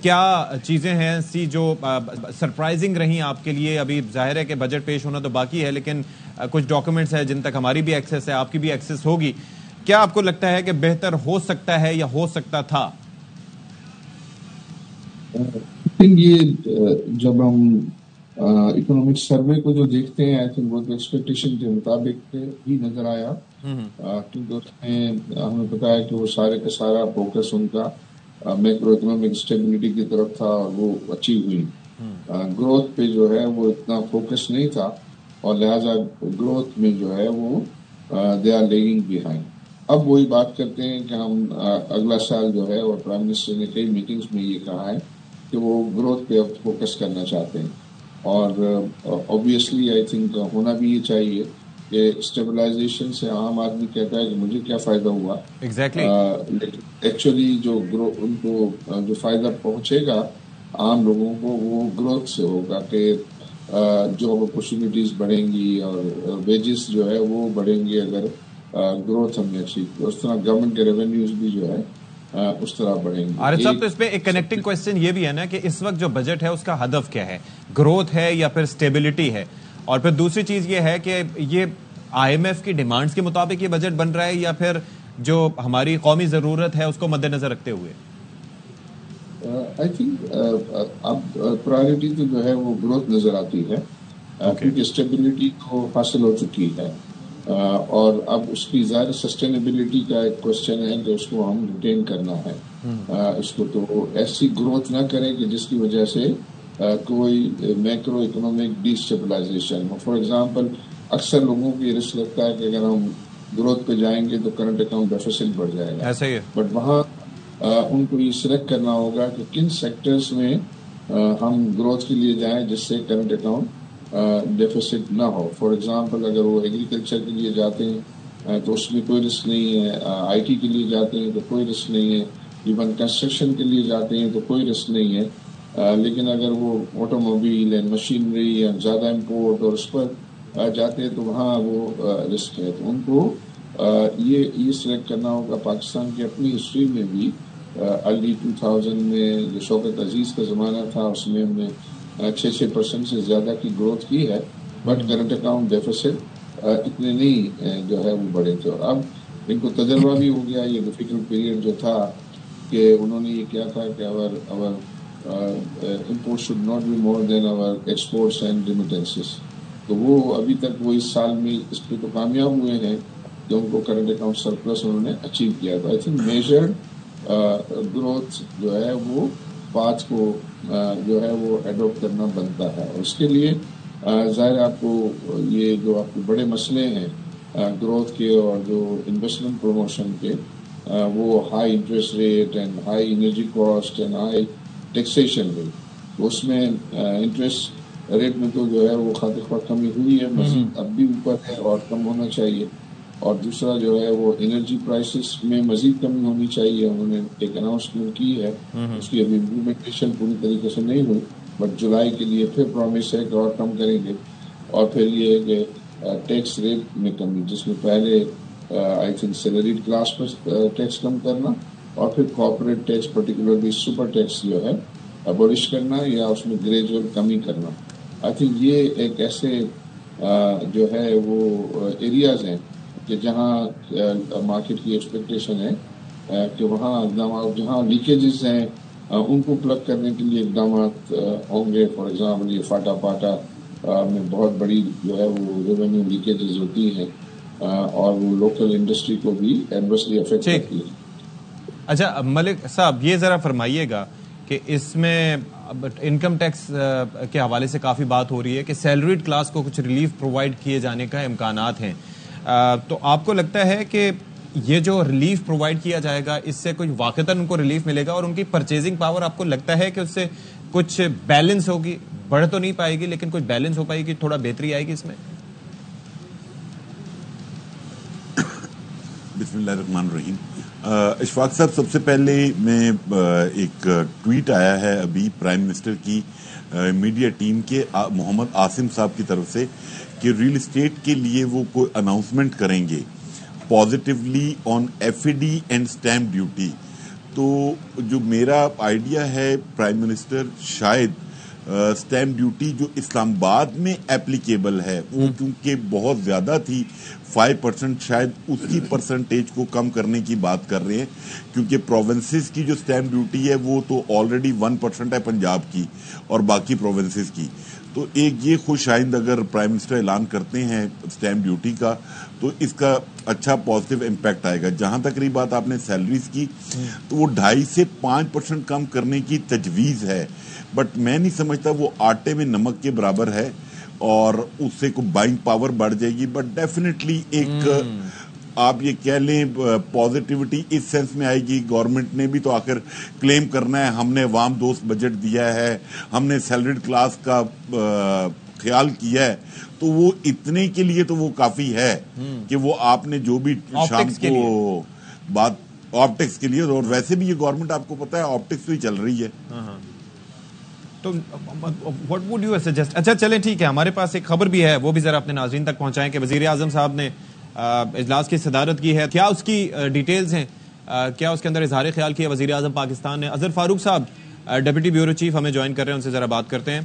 کیا چیزیں ہیں ایسی جو سرپرائزنگ رہی آپ کے لیے؟ ابھی ظاہر ہے کہ بجٹ پیش ہونا تو باقی ہے، لیکن کچھ ڈاکومنٹس ہیں جن تک ہماری بھی ایکسیس ہے، آپ کی بھی ایکسیس ہوگی. کیا آپ کو لگتا ہے کہ بہتر ہو سکتا ہے یا ہو سکتا تھا؟ یہ جب ہم اکنامک سروے کو جو دیکھتے ہیں، آئی تھنک وہ ایکسپیکٹیشن کے مطابق ہی نظر آیا، کیونکہ اس میں ہمیں پتا ہے کہ وہ سارے کا سارا فوکس ان کا میکرو اکنامک اسٹیبلٹی کی طرف تھا، اور وہ اچیو ہوئی. گروتھ پہ جو ہے وہ اتنا فوکس نہیں تھا، اور لہٰذا گروتھ میں جو ہے وہ دے آر لیگنگ بیہائنڈ. اب وہی بات کرتے ہیں کہ ہم اگلا سال جو ہے، اور پرائم منسٹر نے کئی میٹنگز میں یہ کہا ہے کہ وہ گروتھ پہ اب فوکس کرنا چاہتے ہیں. اور اوبیسلی آئی تھنک ہونا بھی یہ چاہیے کہ اسٹیبلائزیشن سے عام آدمی کہتا ہے کہ مجھے کیا فائدہ ہوا. لیکن ایکچولی ان کو جو فائدہ پہنچے گا عام لوگوں کو، وہ گروتھ سے ہوگا کہ جاب اپرچونیٹیز بڑھیں گی اور ویجز جو ہے وہ بڑھیں گی اگر گروتھ ہم نے اچیو کی. اس طرح گورنمنٹ کے ریونیوز بھی جو ہے اس طرح بڑھیں گے. عارف صاحب، تو اس پہ ایک کنیکٹنگ کوسچن یہ بھی ہے نا کہ اس وقت جو بجٹ ہے اس کا ہدف کیا ہے؟ گروتھ ہے یا پھر اسٹیبلٹی ہے؟ اور پھر دوسری چیز یہ ہے کہ یہ آئی ایم ایف کی ڈیمانڈز کے مطابق یہ بجٹ بن رہا ہے یا پھر جو ہماری قومی ضرورت ہے اس کو مد نظر رکھتے ہوئے؟ آئی تھنک اب پرائرٹی تو جو ہے وہ گروتھ نظر آتی ہے، کیونکہ اسٹیبلٹی تو حاصل ہو چکی ہے، اور اب اس کی ظاہر سسٹینیبلٹی کا ایک کوشچن ہے کہ اس کو ہم ریٹین کرنا ہے. اس کو تو ایسی گروتھ نہ کریں کہ جس کی وجہ سے کوئی macro economic D stabilisation who. For example اکثر لوگوں کو یہ رسک لگتا ہے کہ اگر ہم گروتھ پہ جائیں گے تو کرنٹ اکاؤنٹ ڈیفیسٹ بڑھ جائے گا. ایسا ہی ہے. بٹ وہاں ان کو یہ سلیکٹ کرنا ہوگا کہ کن سیکٹرز میں ہم گروتھ کے لیے جائیں جس سے کرنٹ اکاؤنٹ ڈیفیسٹ نہ ہو. فار ایگزامپل اگر وہ ایگریکلچر کے لیے جاتے ہیں تو اس میں کوئی رسک نہیں ہے، آئی ٹی کے لیے جاتے ہیں تو کوئی رسک نہیں ہے، ایون کنسٹرکشن کے لیے جاتے ہیں تو کوئی رسک نہیں ہے. لیکن اگر وہ آٹو موبائل اینڈ مشینری یا زیادہ امپورٹ اور اس پر جاتے ہیں تو وہاں وہ رسک ہے. تو ان کو یہ سلیکٹ کرنا ہوگا. پاکستان کی اپنی ہسٹری میں بھی ارلی 2000 میں جو شوکت عزیز کا زمانہ تھا اس میں ہم نے 6% سے زیادہ کی گروتھ کی ہے، بٹ کرنٹ اکاؤنٹ ڈیفیسٹ اتنے نہیں جو ہے وہ بڑے تھے. اور اب ان کو تجربہ بھی ہو گیا یہ ڈیفیکلٹ پیریڈ جو تھا کہ انہوں نے یہ کیا تھا کہ our import should not be more than our exports and remittances. تو وہ ابھی تک وہ اس سال میں اس پہ تو کامیاب ہوئے ہیں کہ ان کو کرنٹ اکاؤنٹ سرپلس انہوں نے اچیو کیا. تو آئی تھنک میجرڈ گروتھ جو ہے وہ پاتھ کو جو ہے وہ ایڈوپٹ کرنا بنتا ہے. اور اس کے لیے ظاہر آپ کو یہ جو آپ کے بڑے مسئلے ہیں گروتھ کے اور جو انویسٹمنٹ پروموشن کے، وہ high interest rate and high energy cost and high taxation rate. تو اس میں انٹرسٹ ریٹ میں تو جو ہے وہ خاطر خواہ کمی ہوئی ہے، مزید اب بھی اوپر ہے اور کم ہونا چاہیے. اور دوسرا جو ہے وہ انرجی پرائسز میں مزید کمی ہونی چاہیے. انہوں نے ایک اناؤنسمنٹ کی ہے، اس کی ابھی امپلیمنٹیشن پوری طریقے سے نہیں ہوئی، بٹ جولائی کے لیے پھر پرومس ہے کہ اور کم کریں گے. اور پھر یہ ہے کہ ٹیکس ریٹ میں کمی، جس میں پہلے آئی تھنک سیلریڈ کلاس پر ٹیکس کم کرنا اور پھر corporate tax particularly super tax جو ہے ابولش کرنا یا اس میں گریجول کمی کرنا. آئی تھنک یہ ایک ایسے جو ہے وہ ایریاز ہیں کہ جہاں مارکیٹ کی ایکسپیکٹیشن ہے کہ وہاں اقدامات، جہاں لیکیجز ہیں ان کو پلگ کرنے کے لیے اقدامات ہوں گے. فار ایگزامپل یہ فاٹا پاٹا میں بہت بڑی جو ہے وہ ریونیو لیکیجز ہوتی ہیں اور وہ لوکل انڈسٹری کو بھی ایڈورسلی افیکٹ کرتی ہے. اچھا ملک صاحب، یہ ذرا فرمائیے گا کہ اس میں انکم ٹیکس کے حوالے سے کافی بات ہو رہی ہے کہ سیلریڈ کلاس کو کچھ ریلیف پرووائڈ کیے جانے کا امکانات ہیں. تو آپ کو لگتا ہے کہ یہ جو ریلیف پرووائڈ کیا جائے گا اس سے کچھ واقعتاً ان کو ریلیف ملے گا اور ان کی پرچیزنگ پاور آپ کو لگتا ہے کہ اس سے کچھ بیلنس ہوگی؟ بڑھ تو نہیں پائے گی لیکن کچھ بیلنس ہو پائے گی، تھوڑا بہتری آئے گی اس میں؟ بسم اللہ الرحمن الرحیم. اشفاق صاحب، سب سے پہلے میں ایک ٹویٹ آیا ہے ابھی پرائم منسٹر کی میڈیا ٹیم کے محمد عاصم صاحب کی طرف سے کہ ریل اسٹیٹ کے لیے وہ کوئی اناؤنسمنٹ کریں گے positively on F E D and stamp duty. تو جو میرا آئیڈیا ہے پرائم منسٹر شاید سٹیمپ ڈیوٹی جو اسلام آباد میں اپلیکیبل ہے وہ کیونکہ بہت زیادہ تھی 5% شاید اس کی پرسنٹیج کو کم کرنے کی بات کر رہے ہیں کیونکہ پروونسز کی جو سٹیمپ ڈیوٹی ہے وہ تو آلریڈی 1% ہے پنجاب کی اور باقی پروونسز کی. تو ایک یہ خوش آئند اگر پرائم منسٹر اعلان کرتے ہیں سٹیمپ ڈیوٹی کا تو اس کا اچھا پازیٹیو امپیکٹ آئے گا. جہاں تک رہی بات آپ نے سیلریز کی تو وہ 2.5 سے 5% کم کرنے کی تجویز ہے بٹ میں نہیں سمجھتا وہ آٹے میں نمک کے برابر ہے اور اس سے کوئی بائنگ پاور بڑھ جائے گی بٹ ڈیفینیٹلی ایک آپ یہ کہہ لیں پازیٹیوٹی اس سینس میں آئے گی. گورنمنٹ نے بھی تو آخر کلیم کرنا ہے ہم نے عوام دوست بجٹ دیا ہے, ہم نے سیلریڈ کلاس کا خیال کیا ہے, تو وہ اتنے کے لیے تو وہ کافی ہے کہ وہ آپ نے جو بھی شام کو بات آپٹکس کے لیے, اور ویسے بھی یہ گورنمنٹ آپ کو پتا ہے آپٹکس تو ہی چل رہی ہے. تو what would you suggest؟ اچھا چلیں ٹھیک ہے, ہمارے پاس ایک خبر بھی ہے وہ بھی ذرا اپنے ناظرین تک پہنچائیں کہ وزیر اعظم صاحب نے اجلاس کی صدارت کی ہے. کیا اس کی ڈیٹیلز ہیں, کیا اس کے اندر اظہار خیال کیا وزیر اعظم پاکستان نے؟ اظہر فاروق صاحب ڈپٹی بیورو چیف ہمیں جوائن کر رہے ہیں, ان سے ذرا بات کرتے ہیں.